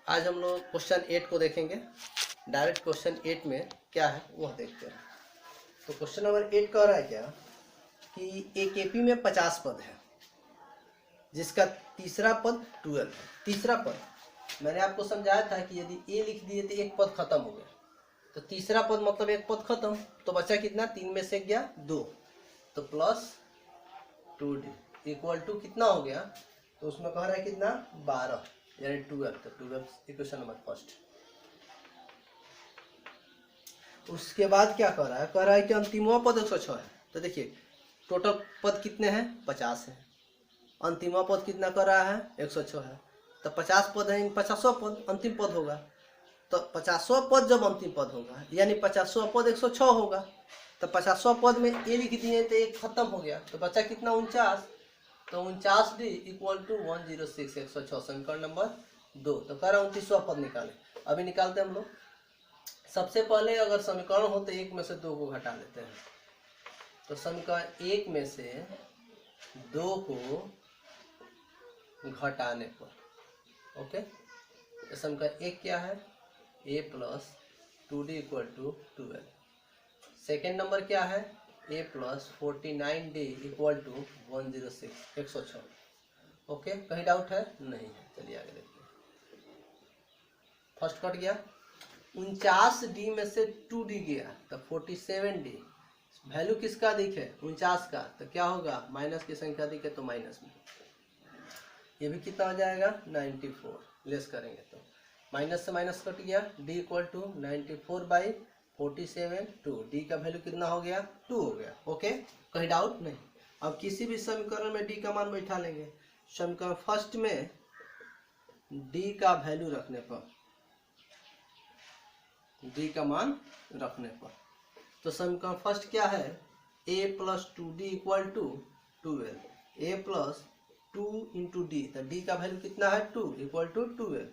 आज हम लोग क्वेश्चन 8 को देखेंगे। डायरेक्ट क्वेश्चन 8 में क्या है वह देखते हैं। तो क्वेश्चन नंबर 8 कह रहा है क्या कि एक एपी में 50 पद है जिसका तीसरा पद 12 है। तीसरा पद मैंने आपको समझाया था कि यदि ए लिख दिए तो एक पद खत्म हो गया, तो तीसरा पद मतलब एक पद खत्म, तो बचा कितना, 3 में से गया 2, तो प्लस 2d इक्वल टू कितना हो गया, तो उसमें कह रहा है कितना 12 यानी 12, तो 12 इक्वेशन नंबर फर्स्ट। उसके बाद क्या कह रहा है, कह रहा है कि अंतिमवा पद 106 है। तो देखिए टोटल पद कितने हैं, 50 है, अंतिमवा पद कितना कर रहा है 106 है, तो 50 पद है, 50वां पद अंतिम पद होगा, तो 50वां पद जब अंतिम पद होगा यानी 50वां पद 106 होगा, तो 50वां पद में ए लिख दिए तो एक खत्म हो गया, तो बचा कितना 49, तो 49d इक्वल टू 106 106 समीकरण नंबर 2। तो कह रहा 29वां पद निकाले। अभी निकालते हैं हम लोग। सबसे पहले अगर समीकरण हो तो एक में से 2 को घटा लेते हैं, तो समीकरण 1 में से 2 को घटाने पर ओके, तो समीकरण 1 क्या है, a plus 2d equal to 12। Second number क्या है, a प्लस 49d इक्वल टू 106 106। ओके, कहीं डाउट है, नहीं है, चलिए आगे देखते हैं। फर्स्ट कट गया, 49d में से 2d गया तो 47d, वैल्यू किसका अधिक है 49 का, तो क्या होगा माइनस की संख्या अधिक है तो माइनस में, ये भी कितना हो जाएगा 94, लेस करेंगे तो माइनस से माइनस कट गया, d इक्वल टू 94/47 2, d का वैल्यू कितना हो गया 2 हो गया। ओके, कहीं डाउट नहीं। अब किसी भी समीकरण में d का मान बैठा लेंगे। समीकरण फर्स्ट में d का वैल्यू रखने पर, d का मान रखने पर, तो समीकरण फर्स्ट क्या है, a plus 2d equal to 12, a plus 2 into D, तो डी का वैल्यू कितना है 2 इक्वल टू 12,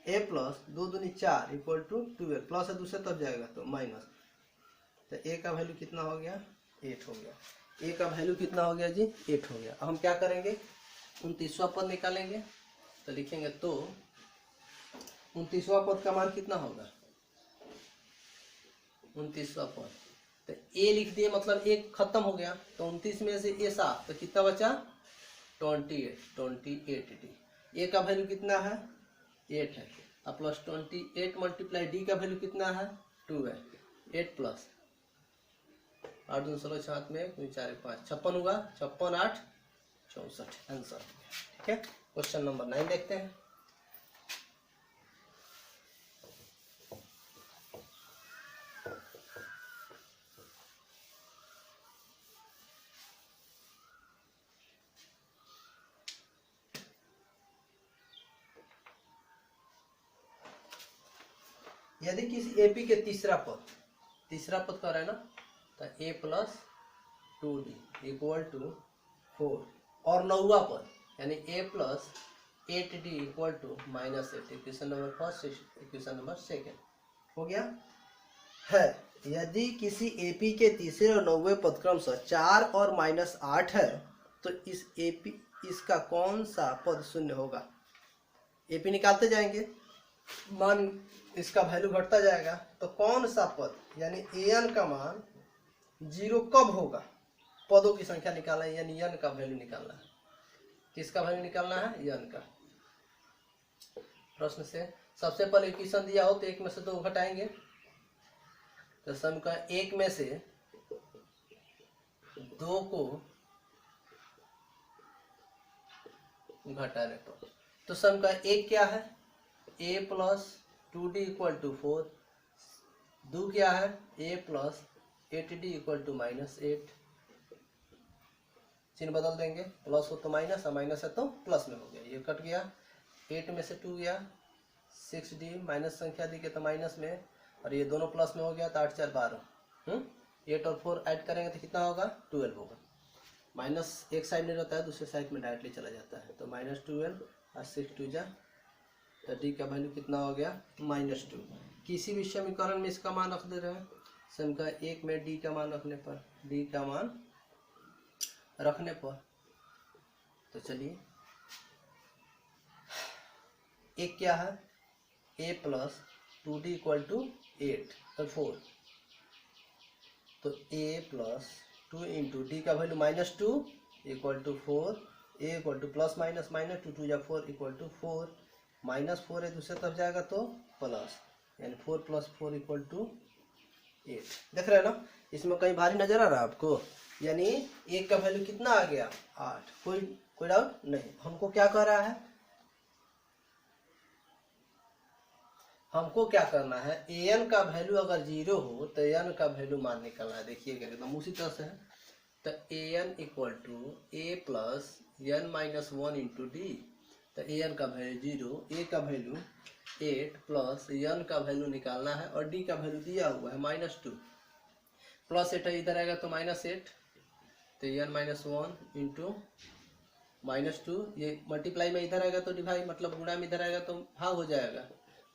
a प्लस 2 दूनी 4 इक्वल टू 12, प्लस है दूसरे तब जाएगा तो माइनस, तो a का वैल्यू कितना हो गया 8 हो गया। a का वैल्यू कितना हो गया जी 8 हो गया। अब हम क्या करेंगे, 29वां पद निकालेंगे, तो लिखेंगे तो 29वां पद का मान कितना होगा, 29वां पद, तो a लिख दिए मतलब एक खत्म हो गया, तो 29 में से a साफ, तो कितना बचा 28d, a का वैल्यू कितना है 8 है, अब प्लस 28 मल्टीप्लाई d का वैल्यू कितना है 2 है, 8 प्लस 8 2 16 7 में 4 5 56 होगा, 56 8 64 आंसर। ठीक है, क्वेश्चन नंबर 9 देखते हैं। यदि किसी एपी के तीसरा पद कर रहा है ना, तो a plus 2d equal to 4, और 9वां पद यानी a plus 8d equal to -8, equation number first equation number second हो गया है। यदि किसी एपी के तीसरे और 9वें पद क्रमशः 4 और -8 है, तो इस एपी इसका कौन सा पद शून्य होगा। एपी निकालते जाएंगे, मान इसका वैल्यू घटता जाएगा, तो कौन सा पद यानी an का मान 0 कब होगा, पदों की संख्या निकालना है यानी n का वैल्यू निकालना है। किसका वैल्यू निकालना है, n का। प्रश्न से सबसे पहले इक्वेशन दिया हो तो एक में से 2 घटाएंगे, तो समीकरण 1 में से 2 को घटाने पर, तो समीकरण 1 क्या है, a plus 2d equal to 4, 2 क्या है a plus 8d equal to -8, चिन्ह बदल देंगे, प्लस हो तो माइनस और माइनस है तो प्लस में हो गया, ये कट गया, 8 में से 2 गया, 6d माइनस संख्या दी के तो माइनस में, और ये दोनों प्लस में हो गया तो 8 4 12, 8 और 4 ऐड करेंगे तो कितना होगा 12 होगा, माइनस एक साइड में रहता है दूसरे साइड में डायरेक्टली चला जाता है, तो -12 और 6 2 जा, तो डी का वैल्यू कितना हो गया -2। किसी भी समीकरण में इसका मान रख दे रहे हैं, समीकरण 1 में डी का मान रखने पर, डी का मान रखने पर, तो चलिए एक क्या है ए प्लस 2d इक्वल टू 8 तो 4, तो ए प्लस 2 इंटू डी का value -2 equal to 4, A equal to plus minus minus 2 2 या 4 इक्वल टू 4, -4 है दूसरे तरफ जाएगा तो प्लस, यानी 4 + 4 इक्वल टू 8। देख रहे हैं ना, इसमें कहीं भारी नजर आ रहा है आपको, यानी एक का वैल्यू कितना आ गया 8। कोई डाउट नहीं। हमको क्या कह रहा है, हमको क्या करना है, an का वैल्यू अगर 0 हो तो n का वैल्यू मान निकलना है। देखिएगा एकदम उसी तरह से है, तो an equal to a plus n minus 1 into D, तो an का वैल्यू 0, a का वैल्यू 8 प्लस n का वैल्यू निकालना है, और d का वैल्यू दिया हुआ है -2, प्लस 8 इधर आएगा तो -8, तो n माइनस 1 इंटू -2, ये मल्टीप्लाई में इधर आएगा तो डिवाइड, मतलब गुणा में इधर आएगा तो भाग हो जाएगा,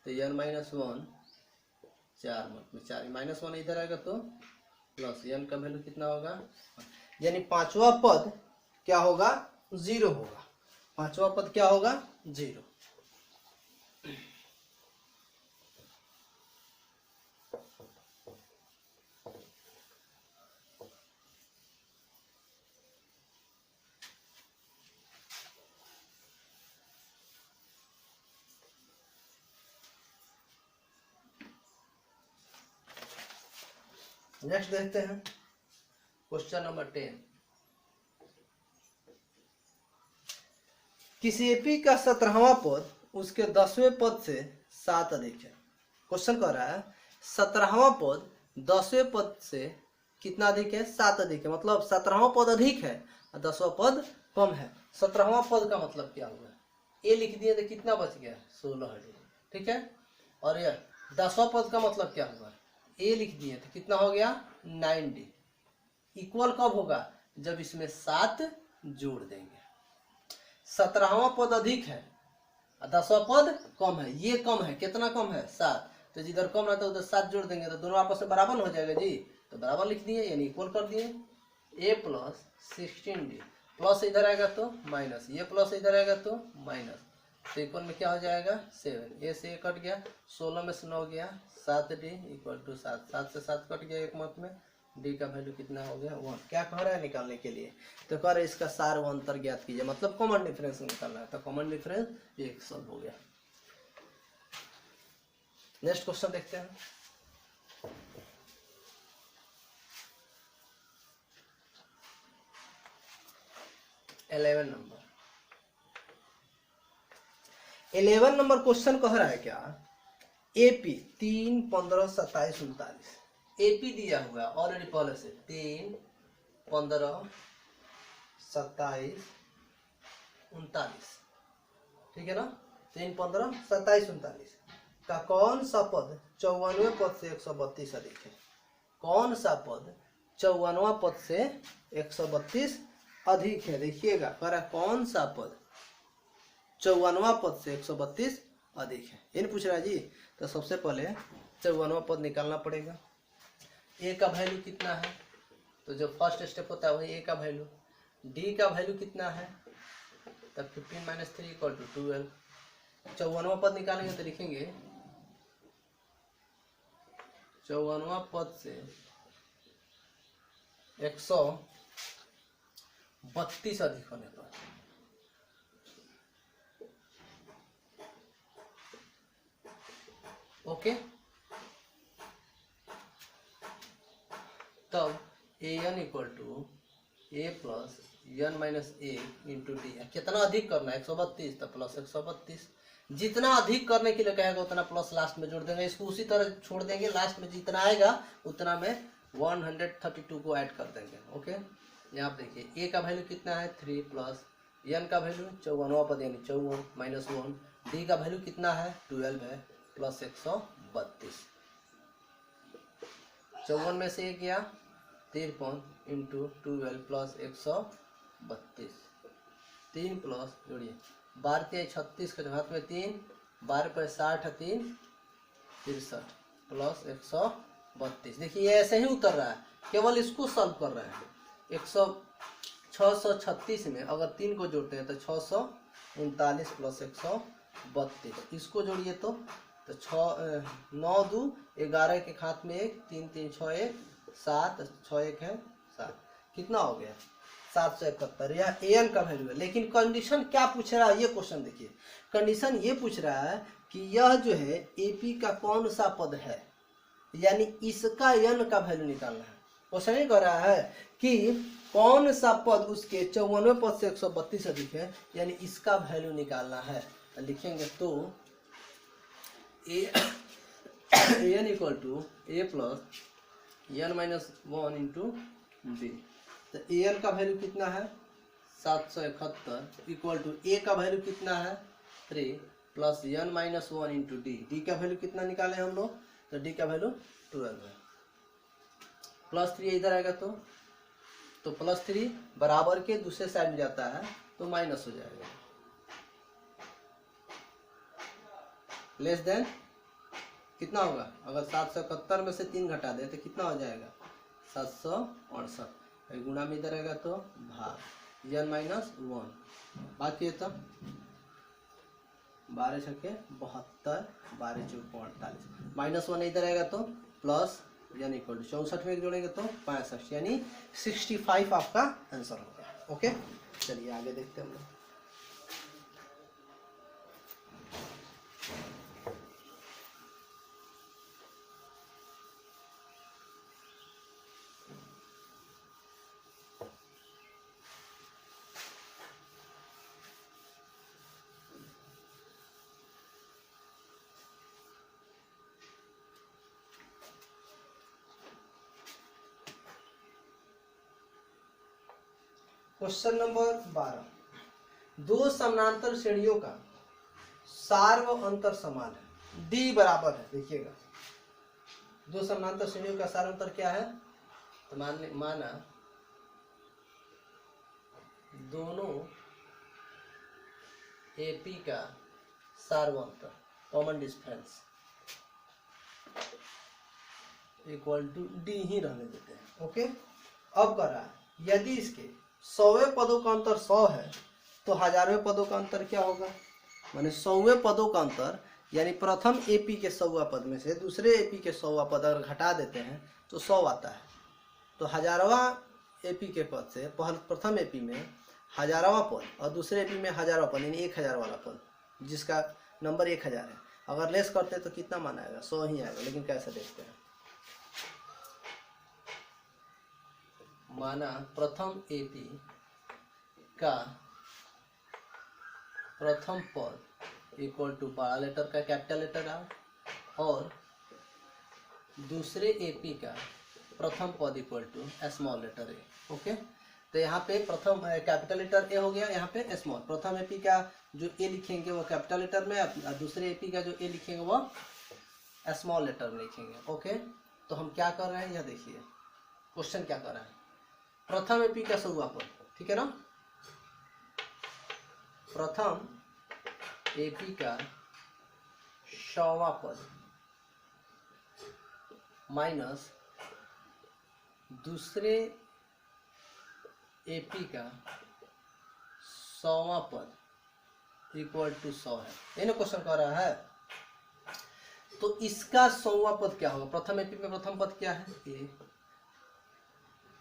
तो n माइनस 1 4 मतलब 4, -1 इधर आएगा तो प्लस n का वैल्यू कितना होगा, यानी पांचवा पद क्या होगा 0 होगा। पांचवा पद क्या होगा 0। नेक्स्ट देखते हैं क्वेश्चन नंबर 10। किसी एपी का 17वां पद उसके 10वें पद से 7 अधिक है। क्वेश्चन कह रहा है 17वां पद 10वें पद से कितना अधिक है, 7 अधिक है, मतलब 17वां पद अधिक है और 10वां पद कम है। 17वां पद का मतलब क्या हुआ, ए लिख दिए तो कितना बच गया 16 डिग्री, ठीक है। और यह 10वां पद का मतलब क्या हुआ, ए लिख दिए तो कितना हो गया 90। इक्वल कब होगा, जब इसमें 7 जोड़ देंगे। 17वां पद अधिक है और 10वां पद कम है, ये कम है, कितना कम है 7, तो जिधर कम रहता है उधर 7 जोड़ देंगे तो दोनों आपस में बराबर हो जाएगा जी, तो बराबर लिख दिए यानी इक्वल कर दिए। a प्लस 16d, प्लस इधर आएगा तो माइनस, ये प्लस इधर आएगा तो माइनस, तो इक्वल में क्या हो जाएगा 7, ए से कट गया, 16 में से 9 गया, 7d इक्वल टू 7, 7 से 7 कट गया एक मत में, डी का वैल्यू कितना हो गया 1। क्या कह रहा है निकालने के लिए, तो कह रहे इसका सार व अंतर ज्ञात कीजिए, मतलब कॉमन डिफरेंस निकालना है, तो कॉमन डिफरेंस एक सॉल्व हो गया। नेक्स्ट क्वेश्चन देखते हैं। नंबर 11 नंबर क्वेश्चन कह रहा है क्या, एपी 3 15 27 39, एपी दिया हुआ है ऑलरेडी पहले से 3 15 27 39, ठीक है ना, 3 15 27 39 का कौन सा पद 54वें पद से 132 अधिक है। कौन सा पद 54वां पद से 132 अधिक है, देखिएगा कह रहा कौन सा पद 54वां पद से 132 अधिक है, ये पूछ रहा है जी। तो सबसे पहले 54वां पद निकालना पड़ेगा। ए का वैल्यू कितना है, तो जो फर्स्ट स्टेप होता है वही ए का वैल्यू। डी का वैल्यू कितना है, तब 15 - 3 इक्वल टू 12। 54वां पद निकालेंगे तो लिखेंगे 54वां पद से 132 अधिक होने पर ओके, तब A N equal to A plus N minus A into D. कितना अधिक करना है 132, तो प्लस 132। जितना अधिक करने के लिए कहेगा उतना प्लस लास्ट में जोड़ देंगे, इसको उसी तरह छोड़ देंगे, लास्ट में जितना आएगा उतना में 132 को ऐड कर देंगे। ओके, यहाँ पे देखिए ए का वैल्यू कितना है 3 प्लस एन का वैल्यू 54वां पद यानी 54 - 1, डी का वैल्यू कितना है 12 है प्लस 132। 54 में से 1 गया 53 इंटू 12 प्लस 132, 3 प्लस जोड़िए 12 3 36 के हाथ में 3, 12 पर 60 3 63 प्लस 132। देखिए ये ऐसे ही उतर रहा है, केवल इसको सॉल्व कर रहे हैं। 636 में अगर 3 को जोड़ते हैं तो 639 प्लस 132, इसको जोड़िए तो तो 9 2 11 के हाथ में 1, 3 3 6 1 7, 6 1 है 7, कितना हो गया 771। यह an का वैल्यू है। लेकिन कंडीशन क्या पूछ रहा है, ये क्वेश्चन देखिए। कंडीशन ये पूछ रहा है कि यह जो है AP का कौन सा पद है, यानी इसका n का वैल्यू निकालना है। क्वेश्चन ये कह रहा है कि कौन सा पद उसके 54वें पद से 132 अधिक है, यानी इसका वैल्यू निकालना है। लिखेंगे तो an equal to a plus n minus 1 into D. तो an का वैल्यू कितना है 771 इक्वल टू a का वैल्यू कितना है 3 plus n minus 1 into d. D का वैल्यू कितना निकाले हम लोग, तो डी का वैल्यू 12 है। प्लस 3 इधर आएगा तो प्लस 3 बराबर के दूसरे साइड में जाता है तो माइनस हो जाएगा। लेस देन कितना होगा, अगर 771 में से 3 घटा दे तो कितना हो जाएगा 768। गुणा में इधर आएगा तो भाग n माइनस 1। बात किए तो 12 छक्के 72, 12 चौके 48, माइनस 1 इधर आएगा तो प्लस n इक्वल टू 64 में जोड़ेंगे तो 65, यानी 65 आपका आंसर होगा। ओके, चलिए आगे देखते हैं हम लोग। क्वेश्चन नंबर 12, दो समानांतर श्रेणियों का सार व अंतर समान है, डी बराबर है। देखिएगा दो समानांतर श्रेणियों का सार अंतर क्या है, तो माना दोनों AP का सार व अंतर common difference equal to D ही रहने देते हैं। ओके, अब कर रहा है यदि इसके 100वें पदों का अंतर 100 है तो 1000वें पदों का अंतर क्या होगा, माने 100वें पदों का अंतर, यानी प्रथम AP के 100वां पद में से दूसरे AP के 100वां पद अगर घटा देते हैं तो 100 आता है। तो 1000वां AP के पद से प्रथम AP में 1000वां पद और दूसरे AP में 1000वां पद, यानी 1000 वाला पद जिसका नंबर 1000 है, अगर लेस करते तो कितना मान आएगा 100 ही आएगा। लेकिन कैसे देखते हैं, माना प्रथम AP का प्रथम पद इक्वल टू बड़ा लेटर का कैपिटल लेटर R और दूसरे AP का प्रथम पद equal to small letter A। Okay, तो यहाँ पे प्रथम कैपिटल लेटर A हो गया, यहाँ पे स्मॉल। प्रथम AP का जो A लिखेंगे वो कैपिटल लेटर में, दूसरे AP का जो A लिखेंगे वो स्मॉल लेटर में लिखेंगे। ओके, तो हम क्या कर रहे हैं, यह देखिए क्वेश्चन क्या कर रहा है। प्रथम AP का 100वां पद, ठीक है ना, प्रथम AP का 100वां पद माइनस दूसरे AP का 100वां पद इक्वल टू 100 है, ये ना क्वेश्चन कर रहा है। तो इसका 100वां पद क्या होगा, प्रथम AP में प्रथम पद क्या है A,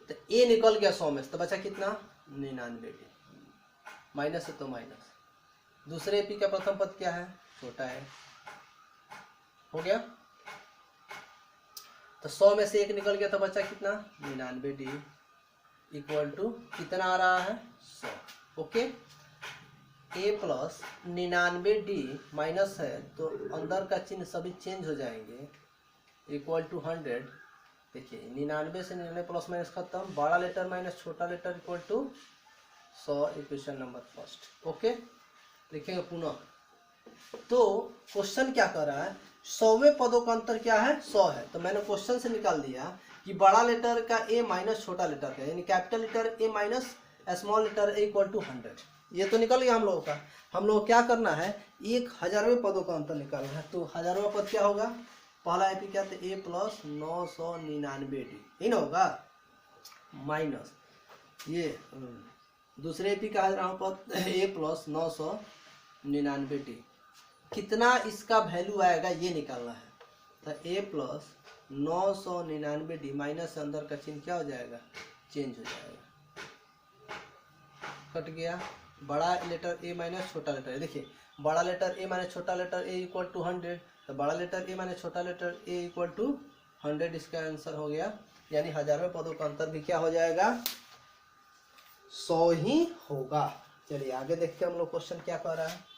तो A निकल गया 100 में, तो बचा कितना 99D, माइनस है तो माइनस। दूसरे AP का प्रथम पद क्या है, छोटा है, हो गया। तो 100 में से 1 निकल गया तो बचा कितना 99D इक्वल टू कितना आ रहा है 100। Okay, A plus 99D minus है तो अंदर का चिन्ह सभी चेंज हो जाएंगे इक्वल टू 100। देखिए 99 से 99 प्लस माइनस खत्म, बड़ा लेटर माइनस छोटा letter equal to 100, equation number first. Okay, लिखेंगे पुनः। तो क्वेश्चन क्या कर रहा है, 100वें पदों का अंतर क्या है 100 है, तो मैंने क्वेश्चन से निकाल दिया कि बड़ा लेटर का A माइनस छोटा लेटर का, यानी capital letter A minus small letter A equal to 100। ये तो निकल गया हम लोगों का। हम लोग क्या करना है, 1000वें पदों का अंतर निकालना है। तो 1000वां पद क्या होगा, पहला AP क्या था A प्लस 999D, ही ना होगा, माइनस ये दूसरे AP का 1000वां पद A प्लस 999D कितना इसका वैल्यू आएगा ये निकालना है। तो a प्लस 999 डी माइनस अंदर का चिन्ह क्या हो जाएगा, चेंज हो जाएगा, कट गया। बड़ा लेटर a माइनस छोटा लेटर, देखिए बड़ा लेटर a माइनस छोटा लेटर a इक्वल टू 100, तो बड़ा लेटर a माइनस छोटा लेटर a इक्वल टू 100 इसका आंसर हो गया। यानी हजारवें पदों का अंतर भी क्या हो जाएगा, 100 ही होगा। चलिए आगे देखते हैं हम लोग क्वेश्चन क्या कर रहा है।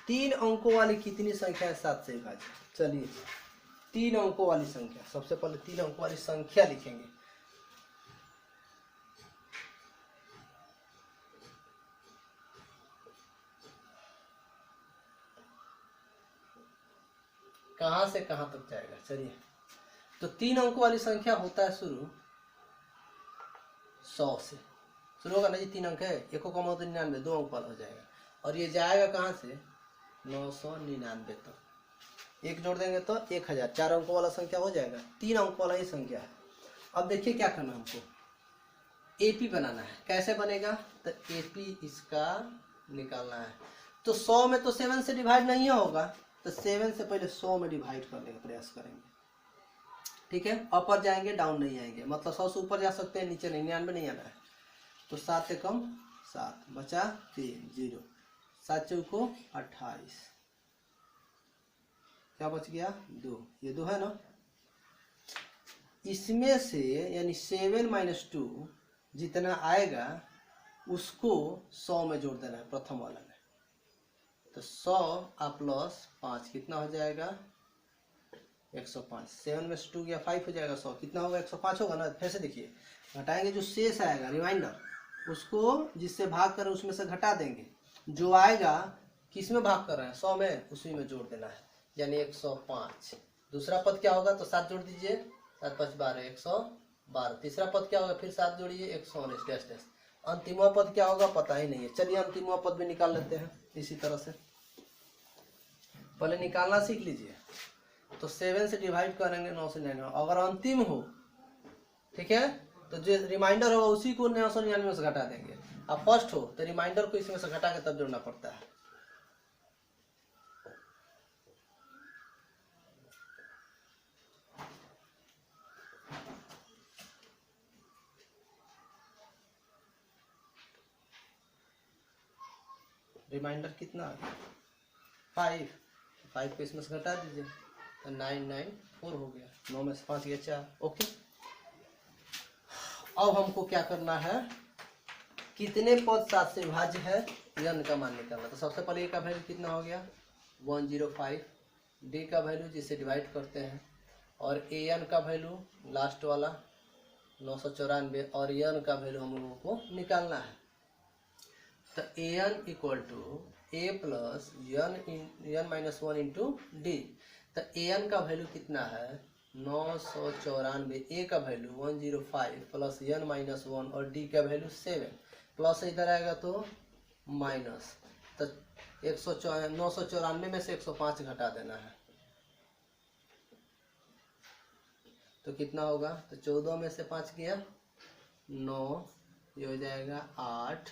तीन अंकों वाली कितनी संख्या है 7 से विभाज्य। चलिए 3 अंकों वाली संख्या, सबसे पहले 3 अंकों वाली संख्या लिखेंगे। कहां से कहां तक जाएगा, चलिए तो 3 अंकों वाली संख्या होता है शुरू 100 से शुरू होगा ना जी। 3 अंक है, एको कम हो तो 99, 2 अंक वाला हो जाएगा। और ये जाएगा कहाँ से, 999 तक। एक जोड़ देंगे तो 1000, 4 अंकों वाला संख्या हो जाएगा। 3 अंक वाला ही संख्या है। अब देखिए क्या करना है हमको, एपी बनाना है। कैसे बनेगा, तो एपी इसका निकालना है। तो 100 में तो 7 से डिवाइड नहीं होगा, तो 7 से पहले 100 में डिवाइड करने का प्रयास करेंगे। ठीक है, अपर जाएंगे डाउन नहीं आएंगे, मतलब 100 से ऊपर जा सकते हैं, नीचे नहीं, 99 नहीं आना है। तो 7 से कम 7 बचा 3 0, 7 चौको 28, क्या बच गया 2, ये 2 है ना। इसमें से यानी 7 - 2 जितना आएगा उसको 100 में जोड़ देना है, प्रथम वाला में। तो 100 प्लस 5 कितना हो जाएगा 105। 7 में से 2 गया 5 हो जाएगा, 100 कितना होगा 105 होगा ना। फिर से देखिए घटाएंगे, जो शेष आएगा रिमाइंडर उसको जिससे भाग कर उसमें से घटा देंगे। जो आएगा किस में भाग कर रहे हैं 100 में, उसी में जोड़ देना है, यानी 105। दूसरा पद क्या होगा, तो 7 जोड़ दीजिए, 7 5 12 112। तीसरा पद क्या होगा, फिर 7 जोड़िए 119 डैश डैश। अंतिमवा पद क्या होगा पता ही नहीं है। चलिए अंतिमवा पद भी निकाल लेते हैं इसी तरह से। पहले निकालना सीख लीजिए। तो 7 से डिवाइड करेंगे 9 से 99, अगर अंतिम हो ठीक है तो जो रिमाइंडर होगा उसी को 999 से घटा देंगे। अब फर्स्ट हो तो रिमाइंडर को इसमें से घटा के तब जोड़ना पड़ता है। रिमाइंडर कितना आ गया 5, 5 को इसमें से घटा दीजिए तो 994 हो गया। 9 में से 5 गया 4। ओके, अब हमको क्या करना है, कितने पद 7 से विभाज्य है n का मान निकालना। तो सबसे पहले a का वैल्यू कितना हो गया 105, d का वैल्यू जिससे डिवाइड करते हैं, और an का वैल्यू लास्ट वाला 994, और n का वैल्यू हम लोगों को निकालना है। तो an equal to a plus n minus 1 into D. तो an का वैल्यू कितना है 994, a का वैल्यू 105 प्लस n माइनस 1 और d का वैल्यू 7, प्लस इधर आएगा तो माइनस। तो 994 में से 105 घटा देना है, तो कितना होगा, तो 14 में से 5 गया 9, ये हो जाएगा 8,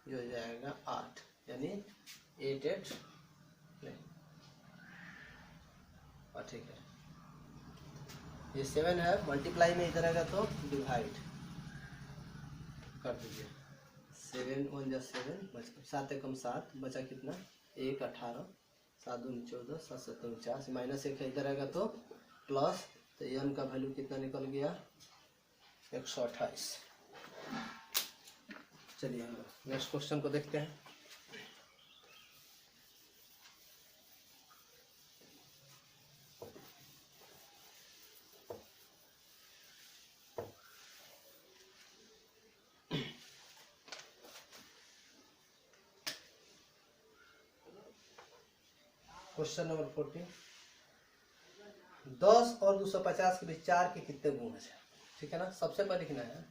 ये हो जाएगा 8, यानी 8 8 नहीं, ठीक है ये 7 है, मल्टीप्लाई में इधर आएगा तो डिवाइड कर दीजिए। 7 1 जा 7 बचा 7 एकम 7 बचा कितना 1 18, 7 2 14, 7 7 49, माइनस 1 है इधर आएगा तो प्लस। तो n का वैल्यू कितना निकल गया 128। चलिए हम नेक्स्ट क्वेश्चन को देखते हैं। क्वेश्चन नंबर 14, 10 और 250 के बीच 4 के कितने गुण है। ठीक है ना, सबसे पहले लिखना है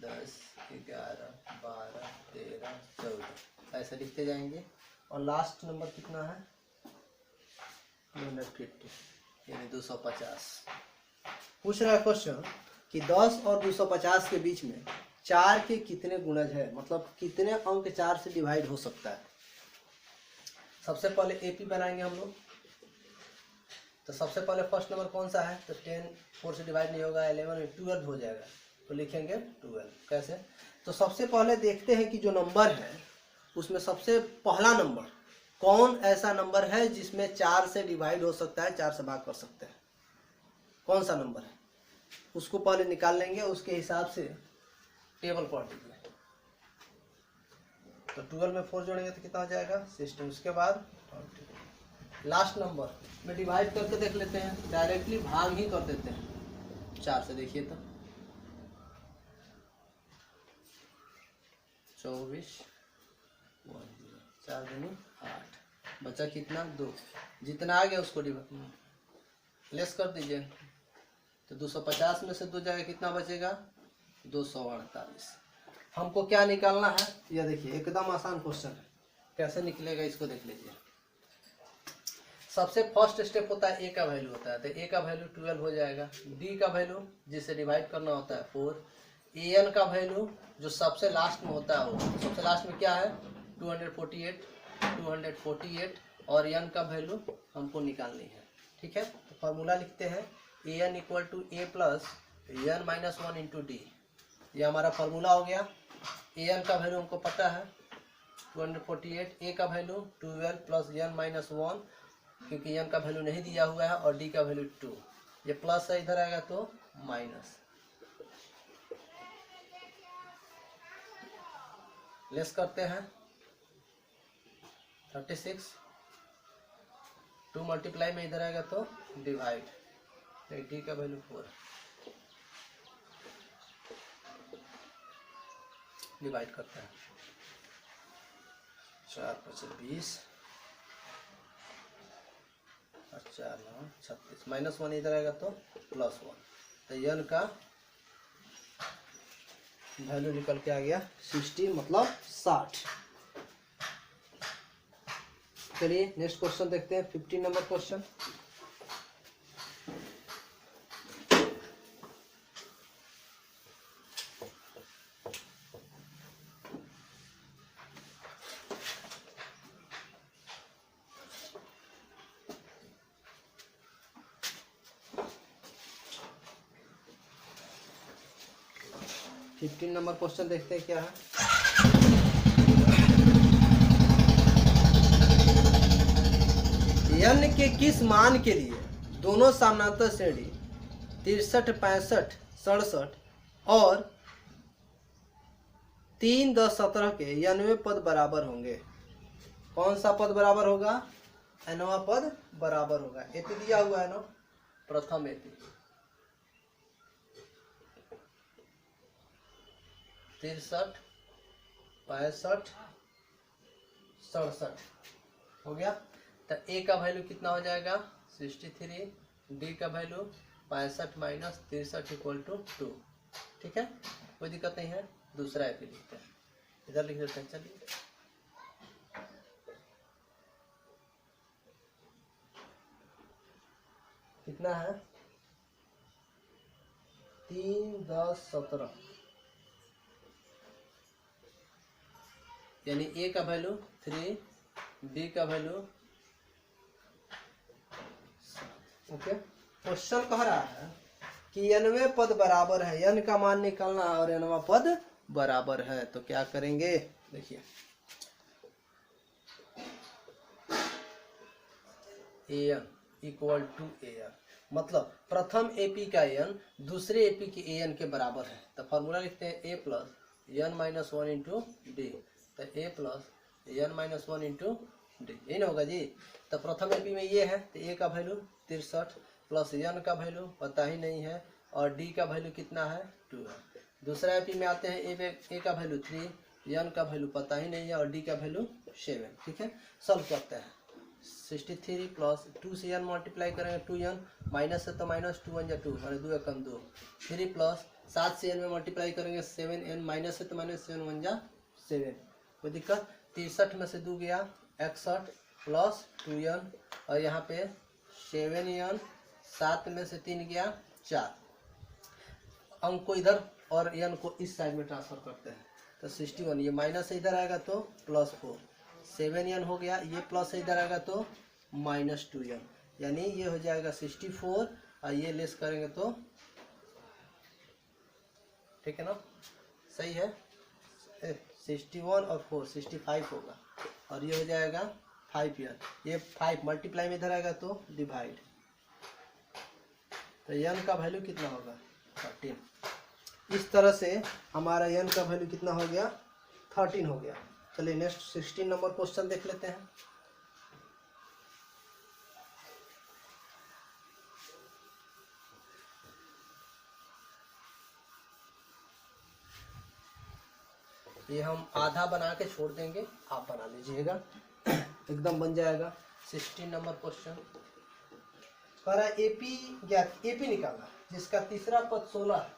10 11 12 13, 14 ऐसे लिखते जाएंगे। और लास्ट नंबर कितना है 250 यानी 250। पूछ रहा है क्वेश्चन कि 10 और 250 के बीच में 4 के कितने गुणज है, मतलब कितने अंक 4 से डिवाइड हो सकता है। सबसे पहले एपी बनाएंगे हम लोग। तो सबसे पहले फर्स्ट नंबर कौन सा है, तो 10 4 से डिवाइड नहीं होगा, 11 में 12 हो जाएगा, तो लिखेंगे 12। कैसे, तो सबसे पहले देखते हैं कि जो नंबर है उसमें सबसे पहला नंबर कौन ऐसा नंबर है जिसमें 4 से डिवाइड हो सकता है, 4 से भाग कर सकते हैं, कौन सा नंबर है उसको पहले निकाल लेंगे, उसके हिसाब से टेबल पढ़ लीजिए। तो 12 में 4 जोड़ेंगे तो कितना हो जाएगा 16। उसके बाद लास्ट नंबर में डिवाइड करके देख लेते हैं, डायरेक्टली भाग ही कर देते हैं 4 से। देखिए तो 24 4 दूनी 8, बचा कितना 2, जितना आ गया उसको लेस कर दीजिए। तो 250 में से 2 जाएगा, कितना बचेगा 248। हमको क्या निकालना है, यह देखिए एकदम आसान क्वेश्चन है, कैसे निकलेगा इसको देख लीजिए। सबसे फर्स्ट स्टेप होता है ए का वैल्यू होता है, तो ए का वैल्यू 12 हो जाएगा। डी का वैल्यू जिसे डिवाइड करना होता है 4। ए एन का वैल्यू जो सबसे लास्ट में होता है, वो सबसे लास्ट में क्या है 248 और एन का वैल्यू हमको निकालनी है। ठीक है, तो फॉर्मूला लिखते हैं A N equal to A plus N minus 1 into D. ये हमारा फॉर्मूला हो गया। ए एन का वैल्यू हमको पता है 248, ए का वैल्यू 12 प्लस एन माइनस 1, क्योंकि एन का वैल्यू नहीं दिया हुआ है, और डी का वैल्यू 2। ये प्लस है, इधर आएगा तो माइनस। लेस करते हैं 36, 2 मल्टीप्लाई में इधर आएगा तो डिवाइड, डी का वैल्यू 4, डिवाइड करते हैं 4 5 20 और 4 9 36, माइनस 1 इधर आएगा तो प्लस 1। तो एन का वैल्यू निकल के आ गया 60, मतलब 60। चलिए नेक्स्ट क्वेश्चन देखते हैं, 15 नंबर क्वेश्चन। नंबर क्वेश्चन देखते हैं क्या है। n के किस मान के लिए दोनों समानांतर श्रेणी 63 65 67 और 3 10 17 के 99 पद बराबर होंगे। कौन सा पद बराबर होगा, nवां पद बराबर होगा। एपी दिया हुआ है ना, प्रथम एपी 63 65 67 हो गया। तो ए का वैल्यू कितना हो जाएगा 63, डी का वैल्यू 65 माइनस 63 इक्वल टू 2। ठीक है, कोई दिक्कत नहीं है। दूसरा एपी लिखते हैं, इधर लिख देते हैं। चलिए कितना है 3 10 17, यानी ए का वैल्यू 3, बी का वैल्यू। ओके, क्वेश्चन कह रहा है कि 99 पद बराबर है, n का मान निकालना है और nवां पद बराबर है। तो क्या करेंगे, देखिए an इक्वल टू an, मतलब प्रथम एपी का n दूसरे एपी के an के बराबर है। तो फॉर्मूला लिखते हैं a plus n minus 1 into D. तो a plus n minus 1 into D, यही ना होगा जी। तो प्रथम एपी में ये है, तो a का वैल्यू 63 प्लस n का वैल्यू पता ही नहीं है, और d का वैल्यू कितना है 2 है। दूसरा एपी में आते हैं, a का वैल्यू 3, n का वैल्यू पता ही नहीं है, और d का वैल्यू 7। ठीक है, सॉल्व करते हैं। 63 प्लस 2 से n मल्टीप्लाई करेंगे 2n, माइनस है तो माइनस 2 1 जा 2, माने 2 कम 2। 3 प्लस 7 से n में मल्टीप्लाई करेंगे 7n, माइनस है तो माइनस 7 1 जा 7, कोई दिक्कत। 63 में से 2 गया 61 प्लस 2n और यहाँ पे 7n, 7 में से 3 गया 4, अंक को इधर और n को इस साइड में ट्रांसफर करते हैं तो 61, ये माइनस से इधर आएगा तो +4, 7n हो गया, ये प्लस से इधर आएगा तो -2n, यानी ये हो जाएगा 64 और ये लेस करेंगे तो ठीक है ना, सही है। 61 और 4 65 होगा और ये हो जाएगा 5 ईयर, ये 5 मल्टीप्लाई में इधर आएगा तो डिवाइड, तो n का वैल्यू कितना होगा 13। इस तरह से हमारा n का वैल्यू कितना हो गया 13 हो गया। चलिए नेक्स्ट 16 नंबर क्वेश्चन देख लेते हैं। ये हम आधा बना के छोड़ देंगे, आप बना लीजिएगा एकदम बन जाएगा। 16 नंबर क्वेश्चन कह रहा है एपी ज्ञात, एपी निकालना जिसका तीसरा पद 16 है,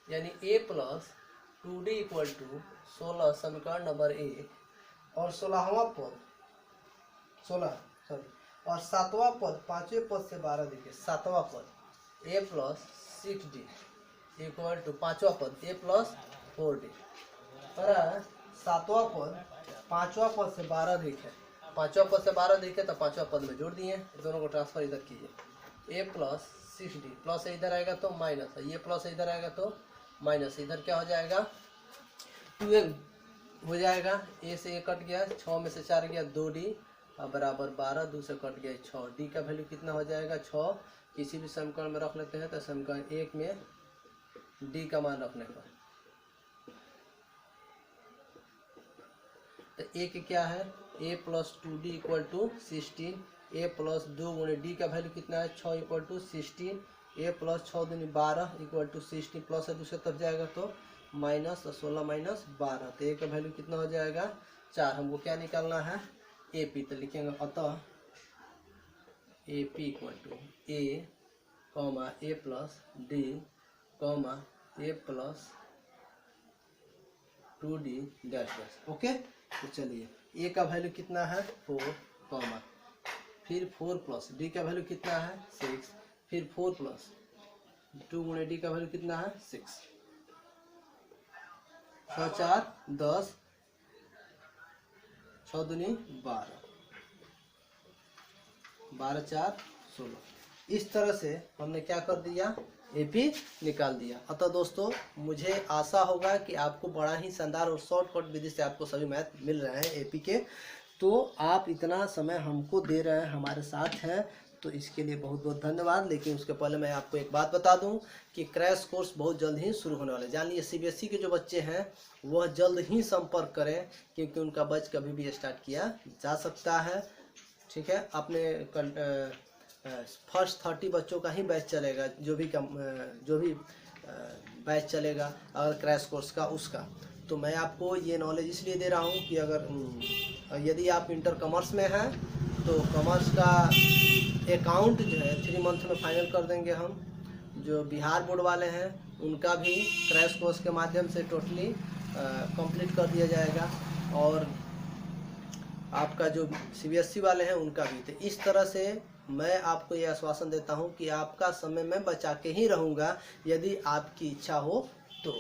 यानी a plus 2d equal to 16 समीकरण नंबर 1 और 16वां पद 16 सॉरी और 7वां पद 5वें पद से 12 देखिए 7वां पद a plus 6d equal to 5वां पद a प्लस 4d। पर 7वां पद 5वां पद से 12 दिखे, 5वां पद से 12 दिखे तो 5वां पद में जोड़ दिए, दोनों को ट्रांसफर इधर कीजिए। a प्लस 6d प्लस से इधर आएगा तो माइनस, ये प्लस से इधर आएगा तो माइनस, इधर क्या हो जाएगा 12 हो जाएगा। a से a कट गया, 6 में से 4 गया 2d और बराबर 12, 2 से कट गया 6, d का वैल्यू कितना हो जाएगा 6। किसी भी समीकरण में रख लेते हैं तो समीकरण 1 में d का मान रखने पर तो a के क्या है a plus 2d equal to 16, a plus 2 गुणे d का वैल्यू कितना है 6 इक्वल टू 16, a प्लस 6 दूनी 12 इक्वल टू 16 प्लस से दूसरे तरफ जाएगा तो माइनस 16 माइनस 12, तो a का वैल्यू कितना हो जाएगा 4। हमको क्या निकालना है AP, तो लिखेंगे अतः AP equal to a comma a plus d comma a plus 2d dash dash. Okay, तो चलिए a का वैल्यू कितना है 4 कॉमा फिर 4 प्लस d का वैल्यू कितना है 6, फिर 4 प्लस 2 गुणे d का वैल्यू कितना है 6, 6 4 10, 6 दूनी 12, 12 4 16। इस तरह से हमने क्या कर दिया एपी निकाल दिया। अतः दोस्तों मुझे आशा होगा कि आपको बड़ा ही शानदार और शॉर्टकट विधि से आपको सभी मैथ मिल रहे हैं एपी के, तो आप इतना समय हमको दे रहे हैं, हमारे साथ हैं, तो इसके लिए बहुत बहुत धन्यवाद। लेकिन उसके पहले मैं आपको एक बात बता दूं कि क्रैश कोर्स बहुत जल्द ही शुरू होने वाला है। जान लीजिए सीबीएसई के जो बच्चे हैं वह जल्द ही संपर्क करें, क्योंकि उनका बैच कभी भी स्टार्ट किया जा सकता है। ठीक है, अपने फर्स्ट 30 बच्चों का ही बैच चलेगा, जो भी बैच चलेगा अगर क्रैश कोर्स का उसका। तो मैं आपको ये नॉलेज इसलिए दे रहा हूँ कि अगर यदि आप इंटर कॉमर्स में हैं तो कॉमर्स का अकाउंट जो है 3 मंथ में फाइनल कर देंगे हम। जो बिहार बोर्ड वाले हैं उनका भी क्रैश कोर्स के माध्यम से टोटली कंप्लीट कर दिया जाएगा, और आपका जो सीबीएसई वाले हैं उनका भी। तो इस तरह से मैं आपको यह आश्वासन देता हूं कि आपका समय मैं बचा के ही रहूँगा, यदि आपकी इच्छा हो तो।